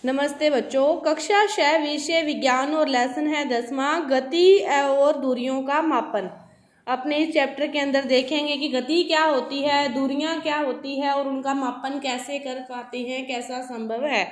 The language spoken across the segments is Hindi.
नमस्ते बच्चों। कक्षा 6 विषय विज्ञान और लेसन है 10वां गति और दूरियों का मापन। अपने इस चैप्टर के अंदर देखेंगे कि गति क्या होती है, दूरियां क्या होती है और उनका मापन कैसे कर पाते हैं, कैसा संभव है।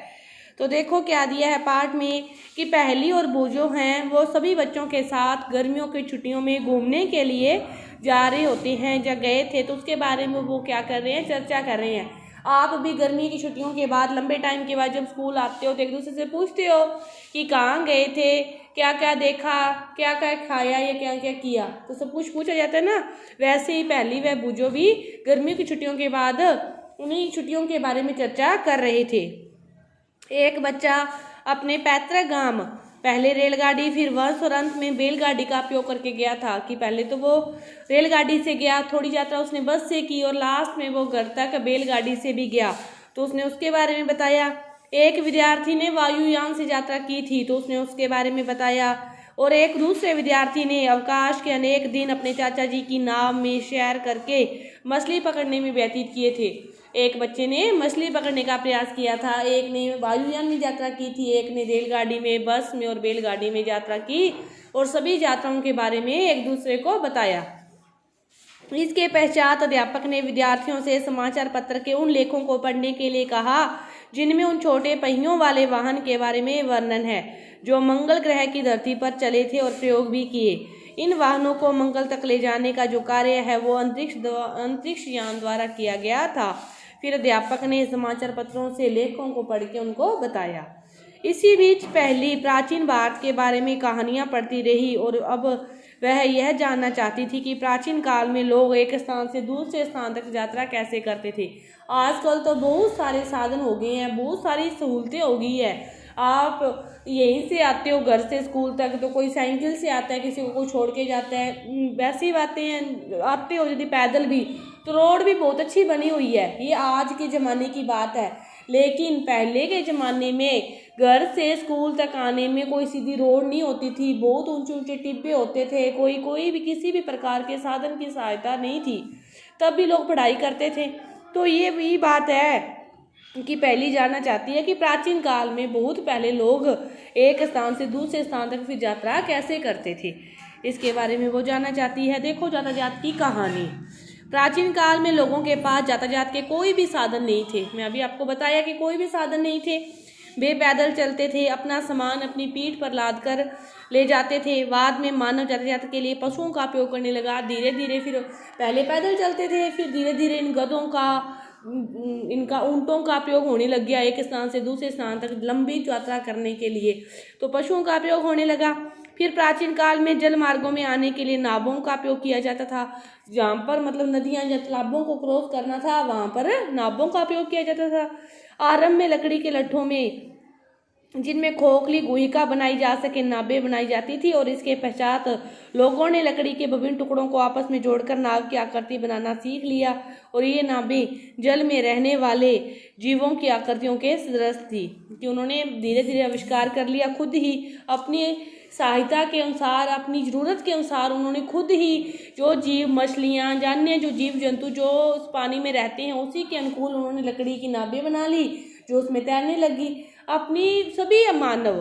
तो देखो क्या दिया है पाठ में कि पहली और बूझो हैं वो सभी बच्चों के साथ गर्मियों की छुट्टियों में घूमने के लिए जा रहे होते हैं। जब गए थे तो उसके बारे में वो क्या कर रहे हैं, चर्चा कर रहे हैं। आप भी गर्मी की छुट्टियों के बाद लंबे टाइम के बाद जब स्कूल आते हो तो एक दूसरे से पूछते हो कि कहाँ गए थे, क्या क्या देखा, क्या क्या खाया या क्या क्या किया, तो सब कुछ पूछा जाता है ना। वैसे ही पहली व बूझो भी गर्मी की छुट्टियों के बाद उन्हीं छुट्टियों के बारे में चर्चा कर रहे थे। एक बच्चा अपने पैतृक गांव पहले रेलगाड़ी फिर बस और अंत में बैलगाड़ी का उपयोग करके गया था। कि पहले तो वो रेलगाड़ी से गया, थोड़ी यात्रा उसने बस से की और लास्ट में वो घर तक बैलगाड़ी से भी गया, तो उसने उसके बारे में बताया। एक विद्यार्थी ने वायुयान से यात्रा की थी तो उसने उसके बारे में बताया। और एक दूसरे विद्यार्थी ने अवकाश के अनेक दिन अपने चाचा जी की नाव में सैर करके मछली पकड़ने में व्यतीत किए थे। एक बच्चे ने मछली पकड़ने का प्रयास किया था, एक ने वायुयान में यात्रा की थी, एक ने रेलगाड़ी में, बस में और बैलगाड़ी में यात्रा की और सभी यात्राओं के बारे में एक दूसरे को बताया। इसके पश्चात अध्यापक ने विद्यार्थियों से समाचार पत्र के उन लेखों को पढ़ने के लिए कहा जिनमें उन छोटे पहियों वाले वाहन के बारे में वर्णन है जो मंगल ग्रह की धरती पर चले थे और प्रयोग भी किए। इन वाहनों को मंगल तक ले जाने का जो कार्य है वो अंतरिक्ष यान द्वारा किया गया था। फिर अध्यापक ने समाचार पत्रों से लेखों को पढ़ के उनको बताया। इसी बीच पहली प्राचीन भारत के बारे में कहानियां पढ़ती रही और अब वह यह जानना चाहती थी कि प्राचीन काल में लोग एक स्थान से दूसरे स्थान तक यात्रा कैसे करते थे। आजकल तो बहुत सारे साधन हो गए हैं, बहुत सारी सहूलतें हो गई है। आप यहीं से आते हो घर से स्कूल तक तो कोई साइकिल से आता है, किसी को कोई छोड़ के जाता है, वैसी बातें हैं। आते हो यदि पैदल भी तो रोड भी बहुत अच्छी बनी हुई है, ये आज के ज़माने की बात है। लेकिन पहले के ज़माने में घर से स्कूल तक आने में कोई सीधी रोड नहीं होती थी, बहुत ऊंचे ऊंचे टिब्बे होते थे, कोई भी किसी भी प्रकार के साधन की सहायता नहीं थी, तब भी लोग पढ़ाई करते थे। तो ये भी बात है कि पहली जानना चाहती है कि प्राचीन काल में बहुत पहले लोग एक स्थान से दूसरे स्थान तक फिर यात्रा कैसे करते थे, इसके बारे में वो जानना चाहती है। देखो यातायात की कहानी। प्राचीन काल में लोगों के पास यातायात के कोई भी साधन नहीं थे। मैं अभी आपको बताया कि कोई भी साधन नहीं थे, वे पैदल चलते थे, अपना सामान अपनी पीठ पर लाद कर ले जाते थे। बाद में मानव यातायात के लिए पशुओं का उपयोग करने लगा। धीरे धीरे फिर पहले पैदल चलते थे, फिर धीरे धीरे इन गधों का, इनका ऊंटों का उपयोग होने लग गया। एक स्थान से दूसरे स्थान तक लंबी यात्रा करने के लिए तो पशुओं का उपयोग होने लगा। फिर प्राचीन काल में जल मार्गों में आने के लिए नावों का उपयोग किया जाता था। जहाँ पर मतलब नदियां या तालाबों को क्रॉस करना था वहां पर नावों का उपयोग किया जाता था। आरंभ में लकड़ी के लट्ठों में जिनमें खोखली गुहिका बनाई जा सके नावें बनाई जाती थी और इसके पश्चात लोगों ने लकड़ी के विभिन्न टुकड़ों को आपस में जोड़कर नाव की आकृति बनाना सीख लिया और ये नावें जल में रहने वाले जीवों की आकृतियों के सदृश थी। कि उन्होंने धीरे धीरे आविष्कार कर लिया, खुद ही अपनी सहायता के अनुसार, अपनी ज़रूरत के अनुसार उन्होंने खुद ही जो जीव, मछलियाँ, अन्य जो जीव जंतु जो उस पानी में रहते हैं उसी के अनुकूल उन्होंने लकड़ी की नावें बना ली जो उसमें तैरने लगी। अपनी सभी मानव,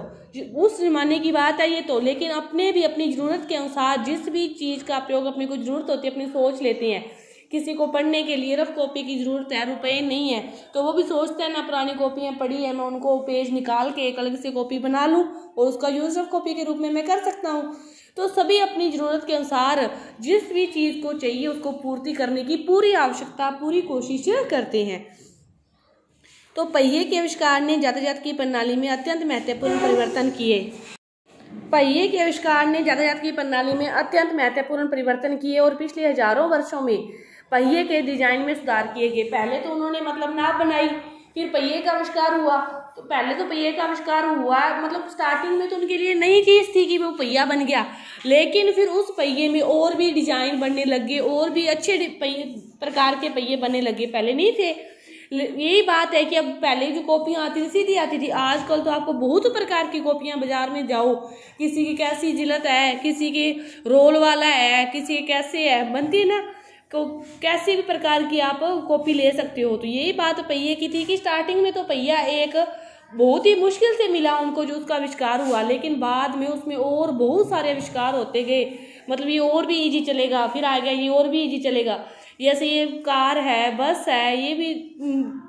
उस जमाने की बात है ये तो, लेकिन अपने भी अपनी ज़रूरत के अनुसार जिस भी चीज़ का प्रयोग अपने को ज़रूरत होती है अपनी सोच लेते हैं। किसी को पढ़ने के लिए रफ कॉपी की ज़रूरत है, रुपए नहीं है, तो वो भी सोचता है ना पुरानी कॉपियाँ पढ़ी है, मैं उनको पेज निकाल के एक अलग से कॉपी बना लूँ और उसका यूज़ रफ कॉपी के रूप में मैं कर सकता हूँ। तो सभी अपनी ज़रूरत के अनुसार जिस भी चीज़ को चाहिए उसको पूर्ति करने की पूरी आवश्यकता, पूरी कोशिश करते हैं। तो पहिए के आविष्कार ने यातायात की प्रणाली में अत्यंत महत्वपूर्ण परिवर्तन किए। पहिए के आविष्कार ने यातायात की प्रणाली में अत्यंत महत्वपूर्ण परिवर्तन किए और पिछले हजारों वर्षों में पहिए के डिजाइन में सुधार किए गए। पहले तो उन्होंने मतलब नाव बनाई, फिर पहिए का आविष्कार हुआ। तो पहले तो पहिए का आविष्कार हुआ, मतलब स्टार्टिंग में तो उनके लिए नई चीज़ थी कि वो पहिया बन गया, लेकिन फिर उस पहिए में और भी डिजाइन बनने लगे और भी अच्छे प्रकार के पहिए बनने लगे, पहले नहीं थे। यही बात है कि अब पहले जो कॉपियाँ आती थी सीधी आती थी, आजकल तो आपको बहुत प्रकार की कॉपियाँ बाजार में जाओ, किसी की कैसी जिलत है, किसी की रोल वाला है, किसी की कैसे है, बनती है ना, तो कैसे भी प्रकार की आप कॉपी ले सकते हो। तो यही बात पहिए की थी कि स्टार्टिंग में तो पहिया एक बहुत ही मुश्किल से मिला उनको जो उसका आविष्कार हुआ, लेकिन बाद में उसमें और बहुत सारे आविष्कार होते गए। मतलब ये और भी इजी चलेगा, फिर आ गया ये और भी इजी चलेगा। जैसे ये कार है, बस है, ये भी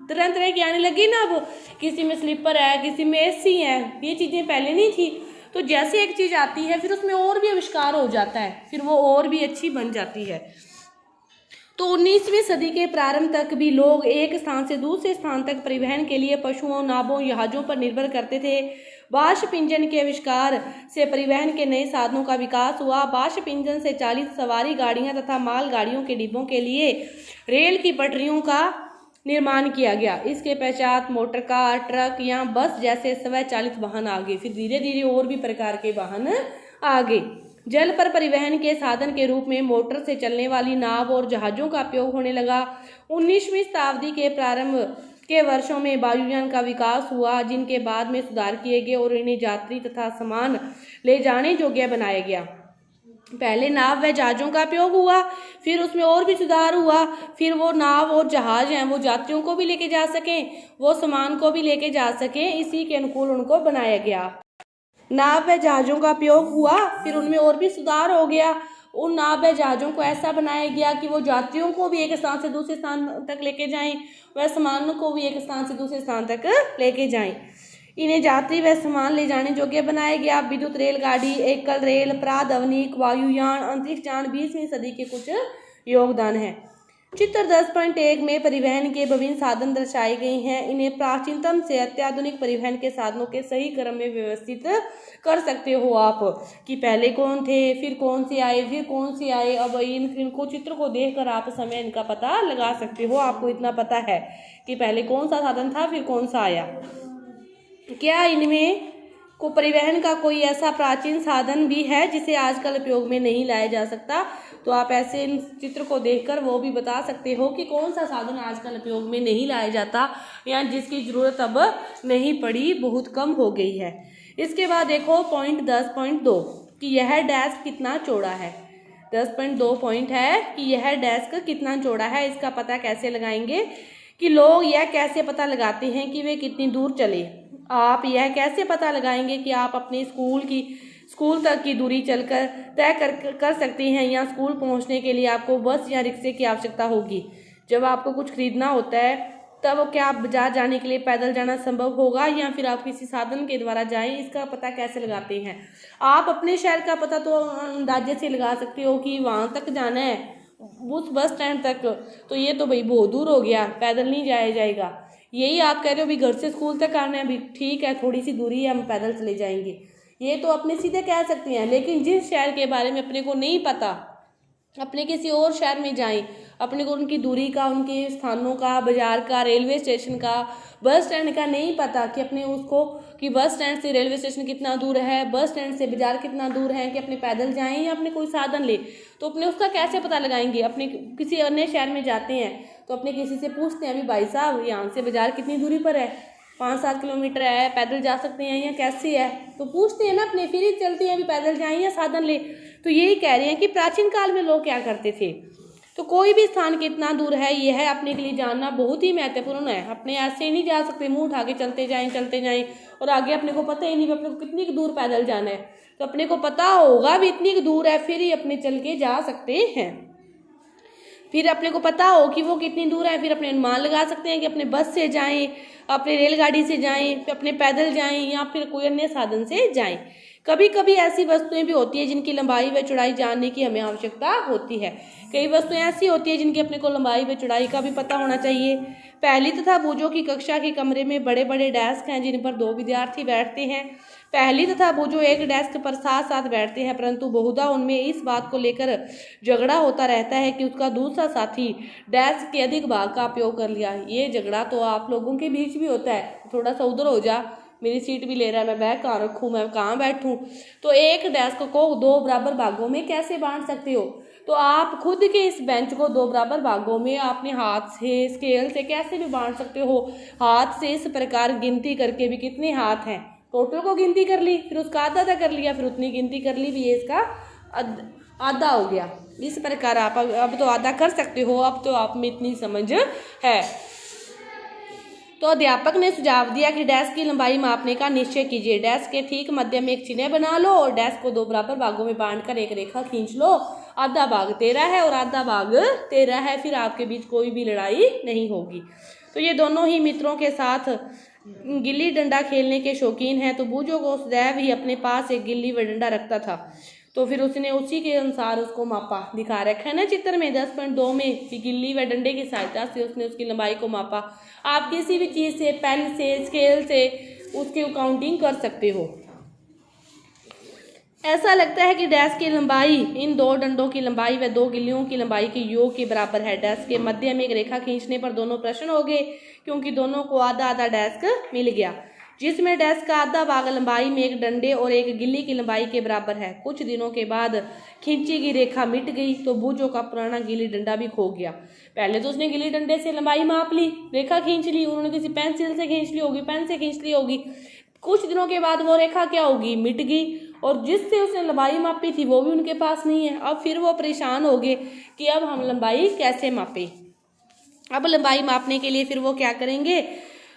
तरह तरह की आने लगी ना। अब किसी में स्लीपर है, किसी में एसी है, ये चीज़ें पहले नहीं थी। तो जैसे एक चीज़ आती है फिर उसमें और भी आविष्कार हो जाता है, फिर वो और भी अच्छी बन जाती है। तो 19वीं सदी के प्रारंभ तक भी लोग एक स्थान से दूसरे स्थान तक परिवहन के लिए पशुओं, नावों, जहाजों पर निर्भर करते थे। वाष्प इंजन के आविष्कार से परिवहन के नए साधनों का विकास हुआ। वाष्प इंजन से चालित सवारी गाड़ियां तथा माल गाड़ियों के डिब्बों के लिए रेल की पटरियों का निर्माण किया गया। इसके पश्चात मोटर कार, ट्रक या बस जैसे स्वचालित वाहन आ गए। फिर धीरे धीरे और भी प्रकार के वाहन आ गए। जल पर परिवहन के साधन के रूप में मोटर से चलने वाली नाव और जहाजों का उपयोग होने लगा। 19वीं शताब्दी के प्रारंभ के वर्षों में वायुयान का विकास हुआ, जिनके बाद में सुधार किए गए और इन्हें यात्री तथा सामान ले जाने योग्य बनाया गया। पहले नाव व जहाजों का उपयोग हुआ, फिर उसमें और भी सुधार हुआ। फिर वो नाव और जहाज हैं वो यात्रियों को भी लेके जा सकें, वो सामान को भी लेके जा सकें, इसी के अनुकूल उनको बनाया गया। नाव व जहाजों का उपयोग हुआ, फिर उनमें और भी सुधार हो गया। उन नाव व जहाजों को ऐसा बनाया गया कि वो यात्रियों को भी एक स्थान से दूसरे स्थान तक लेके जाएं, व सामान को भी एक स्थान से दूसरे स्थान तक लेके जाएं। इन्हें यात्री व सामान ले जाने योग्य बनाया गया। विद्युत रेलगाड़ी, एकल रेल, प्रादवनिक वायुयान, अंतरिक्ष यान 20वीं सदी के कुछ योगदान है। चित्र 10.1 में परिवहन के विभिन्न साधन दर्शाए गए हैं। इन्हें प्राचीनतम से अत्याधुनिक परिवहन के साधनों के सही क्रम में व्यवस्थित कर सकते हो आप, कि पहले कौन थे, फिर कौन से आए, फिर कौन से आए। अब इनको चित्र को देखकर आप समय इनका पता लगा सकते हो। आपको इतना पता है कि पहले कौन सा साधन था, फिर कौन सा आया। क्या इनमें को परिवहन का कोई ऐसा प्राचीन साधन भी है जिसे आजकल उपयोग में नहीं लाया जा सकता? तो आप ऐसे इन चित्र को देखकर वो भी बता सकते हो कि कौन सा साधन आजकल उपयोग में नहीं लाया जाता या जिसकी जरूरत अब नहीं पड़ी, बहुत कम हो गई है। इसके बाद देखो पॉइंट 10.2 कि यह डेस्क कितना चौड़ा है। 10.2 पॉइंट है कि यह डेस्क कितना चौड़ा है। इसका पता कैसे लगाएंगे कि लोग यह कैसे पता लगाते हैं कि वे कितनी दूर चले। आप यह कैसे पता लगाएंगे कि आप अपने स्कूल तक की दूरी चलकर तय कर सकते हैं, या स्कूल पहुंचने के लिए आपको बस या रिक्शे की आवश्यकता होगी। जब आपको कुछ खरीदना होता है तब क्या आप बाजार जाने के लिए पैदल जाना संभव होगा या फिर आप किसी साधन के द्वारा जाएं? इसका पता कैसे लगाते हैं? आप अपने शहर का पता तो अंदाजे से लगा सकते हो कि वहां तक जाना है, उस बस स्टैंड तक, तो ये तो भाई बहुत दूर हो गया, पैदल नहीं जाया जाएगा। यही आप कह रहे हो भी घर से स्कूल तक आना है, भी ठीक है थोड़ी सी दूरी है, हम पैदल चले जाएंगे, ये तो अपने सीधे कह सकते हैं। लेकिन जिस शहर के बारे में अपने को नहीं पता, अपने किसी और शहर में जाएं, अपने को उनकी दूरी का, उनके स्थानों का, बाजार का, रेलवे स्टेशन का, बस स्टैंड का नहीं पता कि अपने उसको कि बस स्टैंड से रेलवे स्टेशन कितना दूर है, बस स्टैंड से बाजार कितना दूर है, कि अपने पैदल जाएं या अपने कोई साधन ले, तो अपने उसका कैसे पता लगाएंगे? अपने किसी अन्य शहर में जाते हैं तो अपने किसी से पूछते हैं अभी भाई साहब यहाँ से बाजार कितनी दूरी पर है, 5-7 किलोमीटर है, पैदल जा सकते हैं या कैसे है, तो पूछते हैं ना अपने, फिर ही चलते हैं अभी पैदल जाएं या साधन ले। तो यही कह रहे हैं कि प्राचीन काल में लोग क्या करते थे। तो कोई भी स्थान कितना दूर है यह अपने के लिए जानना बहुत ही महत्वपूर्ण है। अपने ऐसे ही नहीं जा सकते मुंह उठा के चलते जाएं और आगे अपने को पता ही नहीं अपने को कितनी दूर पैदल जाना है। तो अपने को पता होगा भी इतनी दूर है, फिर ही अपने चल के जा सकते हैं। फिर अपने को पता हो कि वो कितनी दूर है, फिर अपने अनुमान लगा सकते हैं कि अपने बस से जाएं, अपने रेलगाड़ी से जाएं, अपने पैदल जाएं या फिर कोई अन्य साधन से जाएं। कभी कभी ऐसी वस्तुएं भी होती है जिनकी लंबाई व चौड़ाई जानने की हमें आवश्यकता होती है। कई वस्तुएं ऐसी होती है जिनकी अपने को लंबाई व चौड़ाई का भी पता होना चाहिए। पहली तथा भुजों की कक्षा के कमरे में बड़े बड़े डेस्क हैं जिन पर 2 विद्यार्थी बैठते हैं। पहली तथा भुजों एक डेस्क पर साथ साथ बैठते हैं, परंतु बहुधा उनमें इस बात को लेकर झगड़ा होता रहता है कि उसका दूसरा साथी डेस्क के अधिक भाग का उपयोग कर लिया। ये झगड़ा तो आप लोगों के बीच भी होता है, थोड़ा सा उधर हो जा, मेरी सीट भी ले रहा है, मैं बैग कहाँ रखूँ, मैं कहाँ बैठूँ। तो एक डेस्क को 2 बराबर भागों में कैसे बांट सकते हो? तो आप खुद के इस बेंच को 2 बराबर भागों में अपने हाथ से, स्केल से कैसे भी बांट सकते हो। हाथ से इस प्रकार गिनती करके भी कितने हाथ हैं, टोटल को गिनती कर ली, फिर उसका आधा कर लिया, फिर उतनी गिनती कर ली, भी ये इसका आधा हो गया। इस प्रकार आप अब तो आधा कर सकते हो, अब तो आप में इतनी समझ है। तो अध्यापक ने सुझाव दिया कि डेस्क की लंबाई मापने का निश्चय कीजिए। डेस्क के ठीक मध्य में एक चिन्ह बना लो और डेस्क को 2 बराबर भागों में बांटकर एक रेखा खींच लो। आधा भाग 13 है और आधा भाग 13 है, फिर आपके बीच कोई भी लड़ाई नहीं होगी। तो ये दोनों ही मित्रों के साथ गिल्ली डंडा खेलने के शौकीन हैं। तो बूझो को सदैव ही अपने पास एक गिल्ली व डंडा रखता था, तो फिर उसने उसी के अनुसार उसको मापा। दिखा रखा है ना चित्र में 10.2 में गिल्ली व डंडे की सहायता से उसने उसकी लंबाई को मापा। आप किसी भी चीज़ से, पेन से, स्केल से उसकी काउंटिंग कर सकते हो। ऐसा लगता है कि डेस्क की लंबाई इन 2 डंडों की लंबाई व 2 गिल्लियों की लंबाई के योग के बराबर है। डेस्क के मध्य में एक रेखा खींचने पर दोनों प्रश्न हो गए, क्योंकि दोनों को आधा आधा डेस्क मिल गया, जिसमें डेस्क का आधा भाग लंबाई में एक डंडे और एक गिल्ली की लंबाई के बराबर है। कुछ दिनों के बाद खींची गई रेखा मिट गई, तो बूझो का पुराना गिल्ली डंडा भी खो गया। पहले तो उसने गिल्ली डंडे से लंबाई माप ली, रेखा खींच ली, उन्होंने किसी पेंसिल से खींच ली होगी, पेन से खींच ली होगी। कुछ दिनों के बाद वो रेखा क्या होगी, मिट गई, और जिससे उसने लंबाई मापी थी वो भी उनके पास नहीं है। अब फिर वो परेशान हो गए कि अब हम लंबाई कैसे मापे। अब लंबाई मापने के लिए फिर वो क्या करेंगे,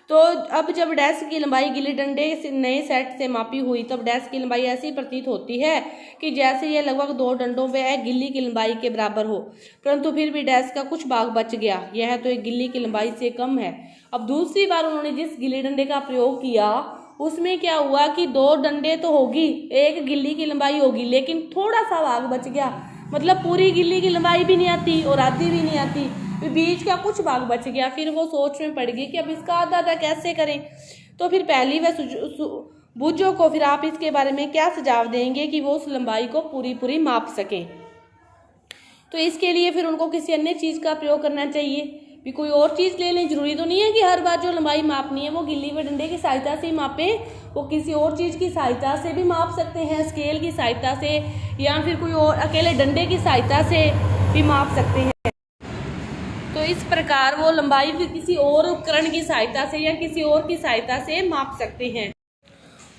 तो अब जब डेस्क की लंबाई गिल्ली डंडे से नए सेट से मापी हुई, तब डेस्क की लंबाई ऐसी प्रतीत होती है कि जैसे यह लगभग 2 डंडों व गिल्ली की लंबाई के बराबर हो, परंतु फिर भी डेस्क का कुछ भाग बच गया। यह तो एक गिल्ली की लंबाई से कम है। अब दूसरी बार उन्होंने जिस गिल्ली डंडे का प्रयोग किया उसमें क्या हुआ कि 2 डंडे तो होगी, एक गिल्ली की लंबाई होगी, लेकिन थोड़ा सा भाग बच गया। मतलब पूरी गिल्ली की लंबाई भी नहीं आती और आधी भी नहीं आती, बीच का कुछ भाग बच गया। फिर वो सोच में पड़ गई कि अब इसका आधा आधा कैसे करें। तो फिर पहली व बूझो को फिर आप इसके बारे में क्या सुझाव देंगे कि वो उस लंबाई को पूरी माप सकें। तो इसके लिए फिर उनको किसी अन्य चीज़ का प्रयोग करना चाहिए, भी कोई और चीज़ ले लें। जरूरी तो नहीं है कि हर बार जो लंबाई मापनी है वो गिल्ली व डंडे की सहायता से ही मापें, वो किसी और चीज़ की सहायता से भी माप सकते हैं, स्केल की सहायता से, या फिर कोई और अकेले डंडे की सहायता से भी माप सकते हैं। तो इस प्रकार वो लंबाई फिर किसी और उपकरण की सहायता से या किसी और की सहायता से माप सकते हैं।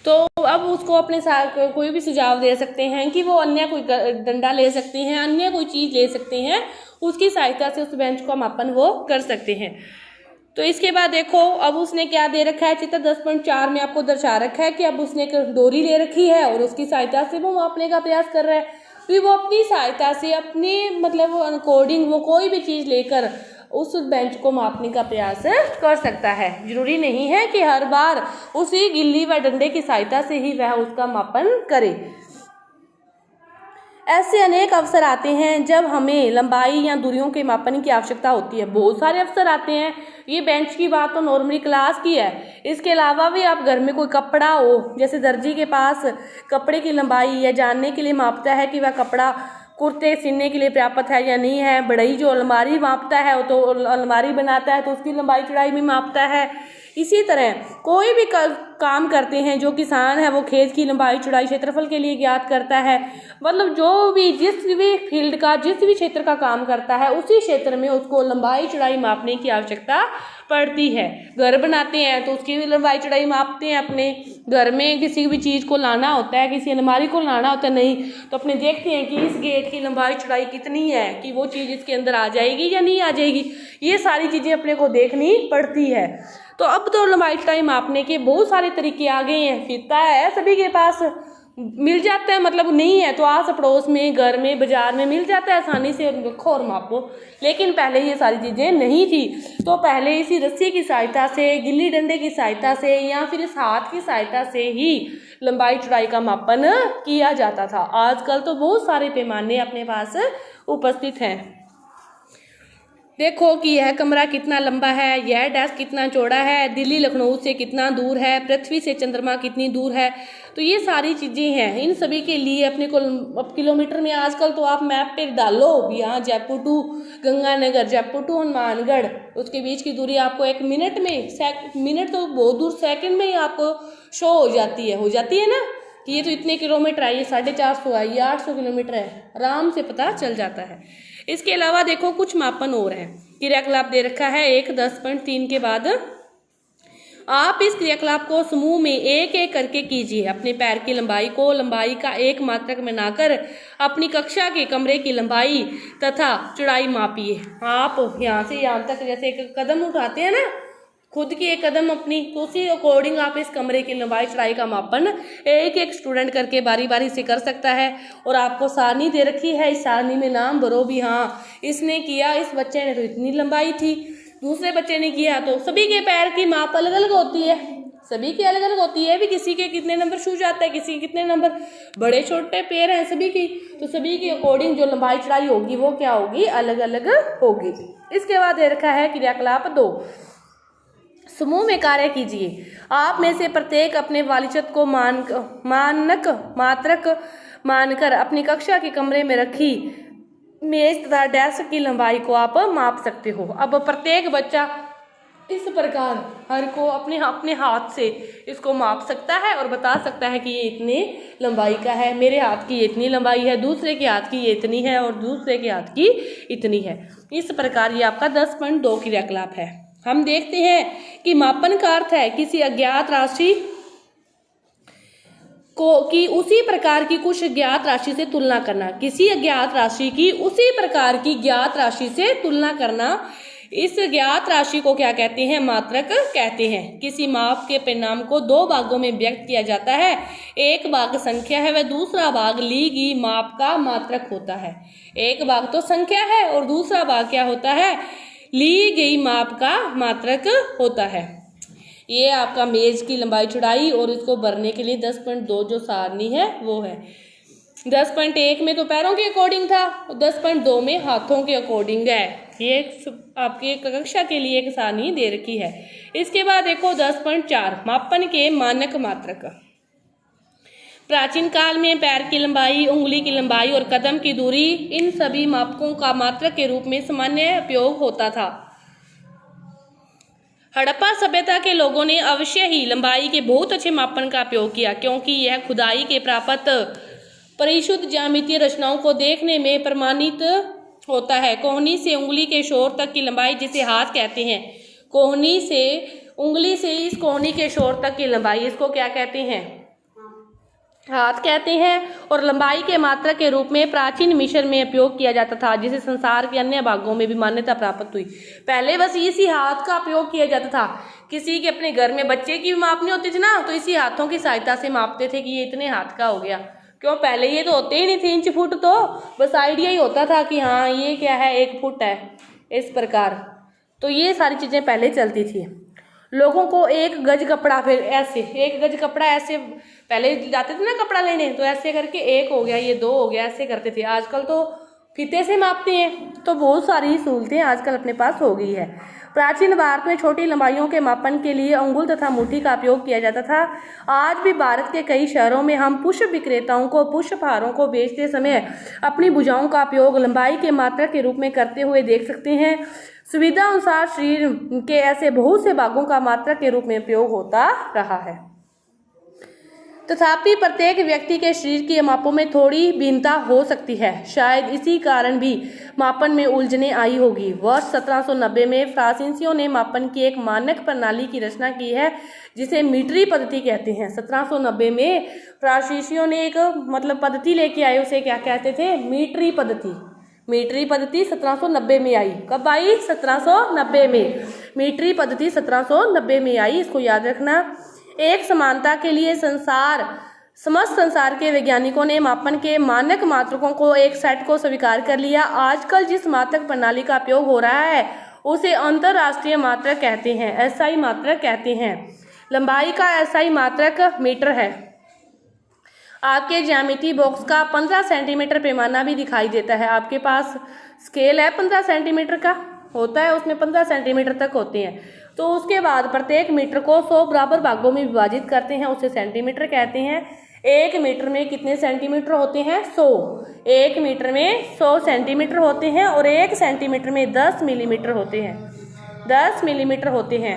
तो अब उसको अपने साथ कोई भी सुझाव दे सकते हैं कि वो अन्य कोई डंडा ले सकते हैं, अन्य कोई चीज़ ले सकते हैं, उसकी सहायता से उस बेंच का मापन वो कर सकते हैं। तो इसके बाद देखो अब उसने क्या दे रखा है, चित्र 10.4 में आपको दर्शा रखा है कि अब उसने एक डोरी ले रखी है और उसकी सहायता से वो मापने का प्रयास कर रहा है। फिर वो अपनी सहायता से अपने मतलब अकॉर्डिंग वो कोई भी चीज़ लेकर उस बेंच को मापने का प्रयास कर सकता है। जरूरी नहीं है कि हर बार उसी गिल्ली व डंडे की सहायता से ही वह उसका मापन करे। ऐसे अनेक अवसर आते हैं जब हमें लंबाई या दूरियों के मापन की आवश्यकता होती है। बहुत सारे अवसर आते हैं। ये बेंच की बात तो नॉर्मली क्लास की है, इसके अलावा भी आप घर में कोई कपड़ा हो, जैसे दर्जी के पास कपड़े की लंबाई या जानने के लिए मापता है कि वह कपड़ा कुर्ते सिलने के लिए पर्याप्त है या नहीं है। बढ़ई जो अलमारी मापता है वो तो अलमारी बनाता है तो उसकी लंबाई चौड़ाई भी मापता है। इसी तरह कोई भी काम करते हैं, जो किसान है वो खेत की लंबाई चौड़ाई क्षेत्रफल के लिए ज्ञात करता है। मतलब जो भी जिस भी फील्ड का जिस भी क्षेत्र का काम करता है उसी क्षेत्र में उसको लंबाई चौड़ाई मापने की आवश्यकता पड़ती है। घर बनाते हैं तो उसकी भी लंबाई चौड़ाई मापते हैं। अपने घर में किसी भी चीज़ को लाना होता है, किसी अलमारी को लाना होता है, नहीं तो अपने देखते हैं कि इस गेट की लंबाई चौड़ाई कितनी है, कि वो चीज़ इसके अंदर आ जाएगी या नहीं आ जाएगी। ये सारी चीज़ें अपने को देखनी पड़ती है। तो अब तो लंबाई चौड़ाई मापने के बहुत सारे तरीके आ गए हैं। फीता है सभी के पास, मिल जाता है, मतलब नहीं है तो आस पड़ोस में, घर में, बाजार में मिल जाता है आसानी से, रखो और मापो। लेकिन पहले ये सारी चीज़ें नहीं थी, तो पहले इसी रस्सी की सहायता से, गिल्ली डंडे की सहायता से या फिर इस हाथ की सहायता से ही लंबाई चौड़ाई का मापन किया जाता था। आजकल तो बहुत सारे पैमाने अपने पास उपस्थित हैं। देखो कि यह कमरा कितना लंबा है, यह डेस्क कितना चौड़ा है, दिल्ली लखनऊ से कितना दूर है, पृथ्वी से चंद्रमा कितनी दूर है। तो ये सारी चीज़ें हैं। इन सभी के लिए अपने को अब किलोमीटर में आजकल तो आप मैप पे डालो, यहाँ जयपुर टू गंगानगर, जयपुर टू हनुमानगढ़, उसके बीच की दूरी आपको 1 मिनट में, मिनट तो बहुत दूर, सेकंड में ही आपको शो हो जाती है ना कि ये तो इतने किलोमीटर है, ये 450 है, ये 800 किलोमीटर है, आराम से पता चल जाता है। इसके अलावा देखो कुछ मापन और हैं। क्रियाकलाप दे रखा है 1.10.3 के बाद आप इस क्रियाकलाप को समूह में एक एक करके कीजिए। अपने पैर की लंबाई को लंबाई का एक मात्रक बनाकर अपनी कक्षा के कमरे की लंबाई तथा चौड़ाई मापिए। आप यहाँ से यहाँ तक जैसे एक कदम उठाते हैं ना, खुद की एक कदम अपनी, तो उसी अकॉर्डिंग आप इस कमरे की लंबाई चौड़ाई का मापन एक एक स्टूडेंट करके बारी बारी से कर सकता है। और आपको सारणी दे रखी है, इस सारणी में नाम भरो भी, हाँ इसने किया, इस बच्चे ने तो इतनी लंबाई थी, दूसरे बच्चे ने किया। तो सभी के पैर की माप अलग अलग होती है, सभी की अलग अलग होती है भी, किसी के कितने नंबर शूज आता है, किसी के कितने नंबर, बड़े छोटे पैर हैं सभी की, तो सभी के अकॉर्डिंग जो लंबाई चौड़ाई होगी वो क्या होगी, अलग अलग होगी। इसके बाद दे रखा है क्रियाकलाप 2, समूह में कार्य कीजिए। आप में से प्रत्येक अपने वालिचत को मानक मात्रक मानकर अपनी कक्षा के कमरे में रखी मेज तथा डेस्क की लंबाई को आप माप सकते हो। अब प्रत्येक बच्चा इस प्रकार हर को अपने हाथ से इसको माप सकता है और बता सकता है कि ये इतने लंबाई का है, मेरे हाथ की इतनी लंबाई है, दूसरे के हाथ की ये इतनी है और दूसरे के हाथ की इतनी है। इस प्रकार ये आपका 10.2 क्रियाकलाप है। हम देखते हैं कि मापन का अर्थ है किसी अज्ञात राशि की उसी प्रकार की कुछ ज्ञात राशि से तुलना करना, किसी अज्ञात राशि की उसी प्रकार की ज्ञात राशि से तुलना करना। इस ज्ञात राशि को क्या कहते हैं, मात्रक कहते हैं। किसी माप के परिणाम को 2 भागों में व्यक्त किया जाता है, एक भाग संख्या है व दूसरा भाग ली गई माप का मात्रक होता है। एक भाग तो संख्या है और दूसरा भाग क्या होता है, ली गई माप का मात्रक होता है। ये आपका मेज की लंबाई चौड़ाई और इसको भरने के लिए 10.2 जो सारणी है वो है। 10.1 में तो पैरों के अकॉर्डिंग था, 10.2 में हाथों के अकॉर्डिंग है। ये आपकी कक्षा के लिए एक सारणी दे रखी है। इसके बाद देखो 10.4 मापन के मानक मात्रक। प्राचीन काल में पैर की लंबाई, उंगली की लंबाई और कदम की दूरी, इन सभी मापकों का मात्रक के रूप में सामान्य उपयोग होता था। हड़प्पा सभ्यता के लोगों ने अवश्य ही लंबाई के बहुत अच्छे मापन का उपयोग किया, क्योंकि यह खुदाई के प्राप्त परिशुद्ध ज्यामितीय रचनाओं को देखने में प्रमाणित होता है। कोहनी से उंगली के शोर तक की लंबाई जिसे हाथ कहते हैं, कोहनी से उंगली से इस कोहनी के शोर तक की लंबाई, इसको क्या कहते हैं, हाथ कहते हैं। और लंबाई के मात्रक के रूप में प्राचीन मिस्र में उपयोग किया जाता था, जिसे संसार के अन्य भागों में भी मान्यता प्राप्त हुई। पहले बस इसी हाथ का उपयोग किया जाता था। किसी के अपने घर में बच्चे की भी मापनी होती थी ना, तो इसी हाथों की सहायता से मापते थे कि ये इतने हाथ का हो गया। क्यों, पहले ये तो होते ही नहीं थे इंच फुट, तो बस आइडिया ही होता था कि हाँ ये क्या है, 1 फुट है, इस प्रकार। तो ये सारी चीजें पहले चलती थी। लोगों को 1 गज कपड़ा, फिर ऐसे 1 गज कपड़ा, ऐसे पहले जाते थे ना कपड़ा लेने, तो ऐसे करके 1 हो गया, ये 2 हो गया, ऐसे करते थे। आजकल तो फीते से मापते हैं, तो बहुत सारी सहूलतें आजकल अपने पास हो गई है। प्राचीन भारत में छोटी लंबाइयों के मापन के लिए अंगुल तथा मुट्ठी का उपयोग किया जाता था। आज भी भारत के कई शहरों में हम पुष्प विक्रेताओं को पुष्पहारों को बेचते समय अपनी भुजाओं का उपयोग लंबाई के मात्रक के रूप में करते हुए देख सकते हैं। सुविधा अनुसार शरीर के ऐसे बहुत से भागों का मात्रक के रूप में उपयोग होता रहा है। तथापि प्रत्येक व्यक्ति के शरीर के मापों में थोड़ी भिन्नता हो सकती है। शायद इसी कारण भी मापन में उलझने आई होगी। वर्ष 1790 में फ्रांसीसियों ने मापन की एक मानक प्रणाली की रचना की है, जिसे मीटरी पद्धति कहते हैं। 1790 में फ्रांसीसियों ने एक पद्धति लेके आए, उसे क्या कहते थे, मीटरी पद्धति। मीटरी पद्धति 1790 में आई। कब आई, 1790 में। मीटरी पद्धति 1790 में आई, इसको याद रखना। एक समानता के लिए समस्त संसार के वैज्ञानिकों ने मापन के मानक मात्रकों को एक सेट को स्वीकार कर लिया। आजकल जिस मात्रक प्रणाली का उपयोग हो रहा है उसे अंतरराष्ट्रीय मात्रक कहते हैं, एसआई मात्रक कहते हैं। लंबाई का एसआई मात्रक मीटर है। आपके ज्यामिति बॉक्स का 15 सेंटीमीटर पैमाना भी दिखाई देता है। आपके पास स्केल है 15 सेंटीमीटर का होता है, उसमें 15 सेंटीमीटर तक होते हैं। तो उसके बाद प्रत्येक मीटर को 100 बराबर भागों में विभाजित करते हैं, उसे सेंटीमीटर कहते हैं। 1 मीटर में कितने सेंटीमीटर होते हैं, 100। 1 मीटर में 100 सेंटीमीटर होते हैं और 1 सेंटीमीटर में 10 मिलीमीटर होते हैं। 10 मिलीमीटर होते हैं।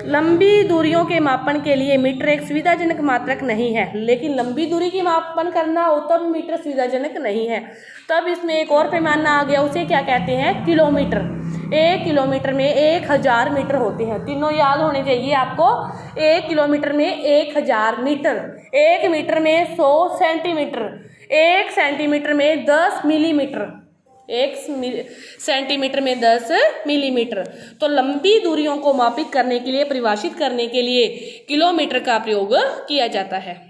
लंबी दूरियों के मापन के लिए मीटर एक सुविधाजनक मात्रक नहीं है, लेकिन लंबी दूरी की मापन करना हो तब मीटर सुविधाजनक नहीं है। तब इसमें एक और पैमाना आ गया, उसे क्या कहते हैं, किलोमीटर। 1 किलोमीटर में 1000 मीटर होते हैं। तीनों याद होने चाहिए आपको। 1 किलोमीटर में 1000 मीटर, 1 मीटर में 100 सेंटीमीटर, 1 सेंटीमीटर में 10 मिलीमीटर, 1 सेंटीमीटर में 10 मिलीमीटर। तो लंबी दूरियों को मापित करने के लिए, परिभाषित करने के लिए किलोमीटर का प्रयोग किया जाता है।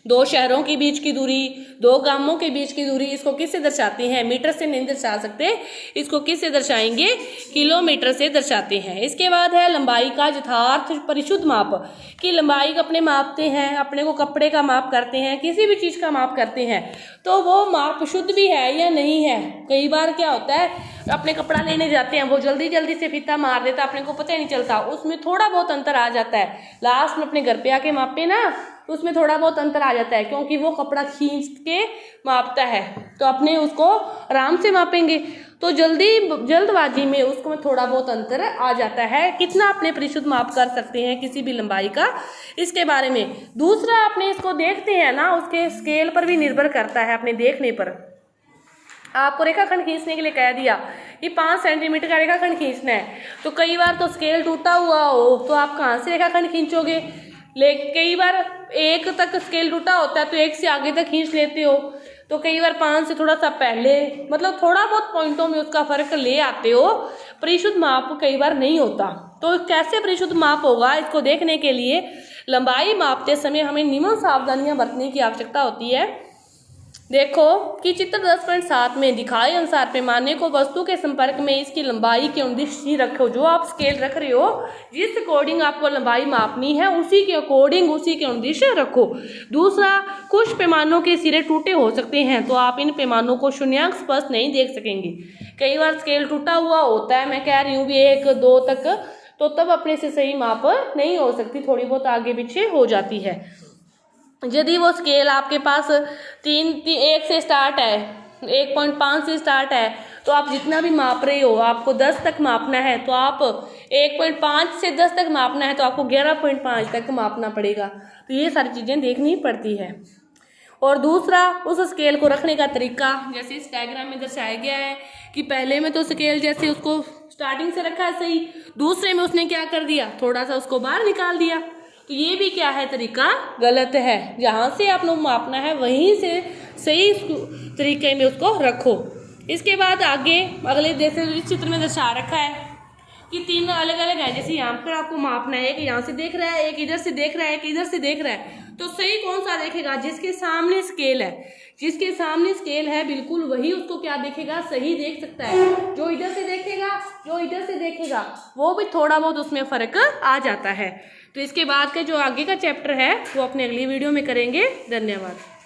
2 शहरों के बीच की दूरी, 2 गांवों के बीच की दूरी, इसको किससे दर्शाते हैं? मीटर से नहीं दर्शा सकते, इसको किससे दर्शाएंगे? किलोमीटर से दर्शाते हैं। इसके बाद है लंबाई का यथार्थ परिशुद्ध माप, कि लंबाई अपने मापते हैं, अपने को कपड़े का माप करते हैं, किसी भी चीज का माप करते हैं, तो वो माप शुद्ध भी है या नहीं है। कई बार क्या होता है, अपने कपड़ा लेने जाते हैं, वो जल्दी जल्दी से फीता मार देता, अपने को पता ही नहीं चलता, उसमें थोड़ा बहुत अंतर आ जाता है। लास्ट में अपने घर पे आके मापे ना, उसमें थोड़ा बहुत अंतर आ जाता है, क्योंकि वो कपड़ा खींच के मापता है, तो अपने उसको आराम से मापेंगे, तो जल्दबाजी में उसको में थोड़ा बहुत अंतर आ जाता है। कितना अपने परिशुद्ध माप कर सकते हैं किसी भी लंबाई का, इसके बारे में। दूसरा, अपने इसको देखते हैं ना, उसके स्केल पर भी निर्भर करता है। अपने देखने पर आपको रेखाखंड खींचने के लिए कह दिया कि 5 सेंटीमीटर का रेखाखंड खींचना है, तो कई बार तो स्केल टूटा हुआ हो, तो आप कहाँ से रेखाखंड खींचोगे? कई बार 1 तक स्केल टूटा होता है, तो 1 से आगे तक खींच लेते हो, तो कई बार 5 से थोड़ा सा पहले, मतलब थोड़ा बहुत पॉइंटों में उसका फर्क ले आते हो। परिशुद्ध माप कई बार नहीं होता, तो कैसे परिशुद्ध माप होगा, इसको देखने के लिए लंबाई मापते समय हमें निम्न सावधानियां बरतने की आवश्यकता होती है। देखो कि चित्र 10.7 में दिखाए अनुसार पैमाने को वस्तु के संपर्क में इसकी लंबाई के अनुदिश ही रखो। जो आप स्केल रख रहे हो, जिस अकॉर्डिंग आपको लंबाई मापनी है, उसी के अकॉर्डिंग, उसी के अनुदिश रखो। दूसरा, कुछ पैमानों के सिरे टूटे हो सकते हैं, तो आप इन पैमानों को शून्याङ्क स्पष्ट नहीं देख सकेंगे। कई बार स्केल टूटा हुआ होता है, मैं कह रही हूँ भी 1, 2 तक, तो तब अपने से सही माप नहीं हो सकती, थोड़ी बहुत आगे पीछे हो जाती है। यदि वो स्केल आपके पास 1 से स्टार्ट है, 1.5 से स्टार्ट है, तो आप जितना भी माप रहे हो, आपको 10 तक मापना है, तो आप 1.5 से 10 तक मापना है, तो आपको 11.5 तक मापना पड़ेगा। तो ये सारी चीज़ें देखनी पड़ती है। और दूसरा, उस स्केल को रखने का तरीका, जैसे इस डायग्राम में दर्शाया गया है कि पहले में तो स्केल जैसे उसको स्टार्टिंग से रखा है सही, दूसरे में उसने क्या कर दिया, थोड़ा सा उसको बाहर निकाल दिया, तो ये भी क्या है, तरीका गलत है। जहाँ से आप लोग मापना है वहीं से सही तरीके में उसको रखो। इसके बाद आगे अगले, जैसे इस चित्र में दर्शा रखा है कि 3 अलग अलग है, जैसे यहाँ पर आपको मापना है, एक यहाँ से देख रहा है, एक इधर से देख रहा है, एक इधर से देख रहा है, तो सही कौन सा देखेगा? जिसके सामने स्केल है, जिसके सामने स्केल है बिल्कुल वही उसको क्या देखेगा, सही देख सकता है। जो इधर से देखेगा, जो इधर से देखेगा, वो भी थोड़ा बहुत उसमें फर्क आ जाता है। तो इसके बाद का जो आगे का चैप्टर है वो अपने अगली वीडियो में करेंगे। धन्यवाद।